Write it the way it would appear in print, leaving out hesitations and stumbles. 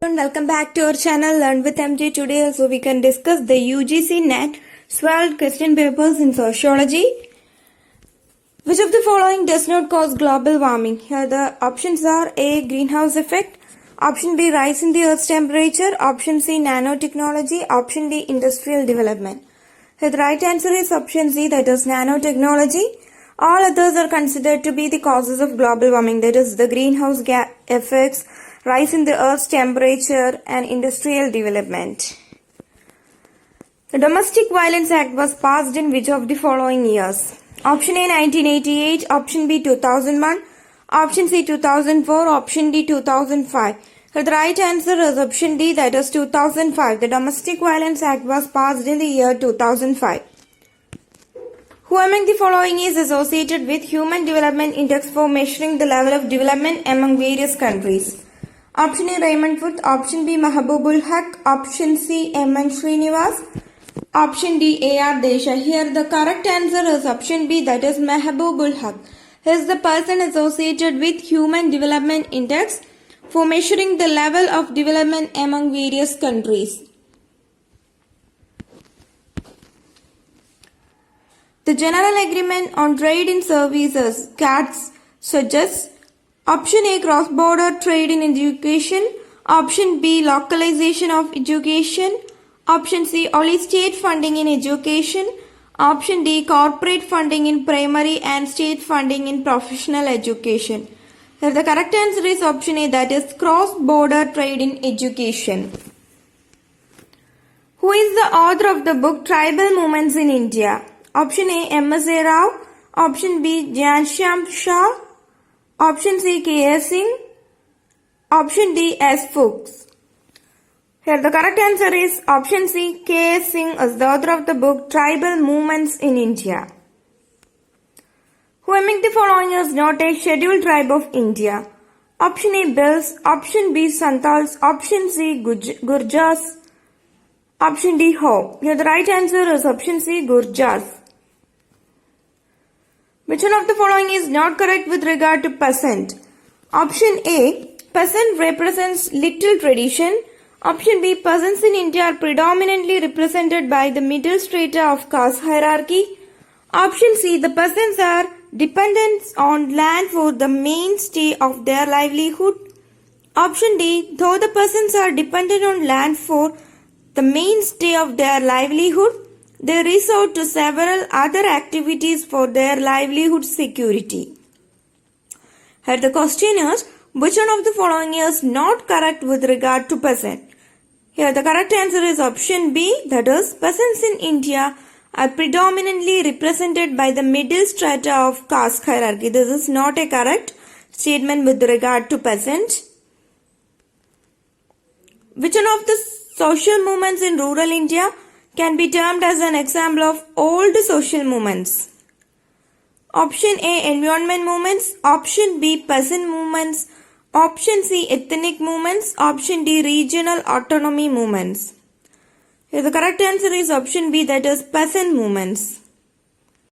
And welcome back to our channel Learn with MJ. Today also we can discuss the UGC NET 12 question papers in sociology. Which of the following does not cause global warming? Here the options are A. Greenhouse effect, option B. Rise in the earth's temperature, option C. Nanotechnology, option D. Industrial development. Here the right answer is option C, that is nanotechnology. All others are considered to be the causes of global warming, that is the greenhouse gas effects, rise in the earth's temperature and industrial development. The Domestic Violence Act was passed in which of the following years? Option A 1988, option B 2001, option C 2004, option D 2005. So the right answer is option D, that is 2005. The Domestic Violence Act was passed in the year 2005. Who among the following is associated with Human Development Index for measuring the level of development among various countries? Option A. Raymond Foot, option B. Mahbubul Haq, option C. M.N. Srinivas, option D. A.R. Desai. Here the correct answer is option B, that is Mahbubul Haq. He is the person associated with Human Development Index for measuring the level of development among various countries. The General Agreement on Trade in Services (GATS) suggests option A. Cross-border trade in education, option B. Localization of education, option C. Only state funding in education, option D. Corporate funding in primary and state funding in professional education. Here the correct answer is option A, that is cross-border trade in education. Who is the author of the book Tribal Movements in India? Option A. M.S.A. Rao, option B. Ghanshyam Shah, option C. K.S. Singh, option D. S. Fuchs. Here the correct answer is option C. K.S. Singh is the author of the book Tribal Movements in India. Who among the following is not a scheduled tribe of India? Option A. Bills, option B. Santals, option C. Gurjars, option D. Ho. Here the right answer is option C. Gurjars. Which one of the following is not correct with regard to peasant? Option A. Peasant represents little tradition. Option B. Peasants in India are predominantly represented by the middle strata of caste hierarchy. Option C. The peasants are dependent on land for the mainstay of their livelihood. Option D. Though the peasants are dependent on land for the mainstay of their livelihood, they resort to several other activities for their livelihood security. Here the question is, which one of the following is not correct with regard to peasant? Here the correct answer is option B, that is peasants in India are predominantly represented by the middle strata of caste hierarchy. This is not a correct statement with regard to peasant. Which one of the social movements in rural India can be termed as an example of old social movements? Option A. Environment movements, option B. Peasant movements, option C. Ethnic movements, option D. Regional autonomy movements. Here the correct answer is option B, that is peasant movements.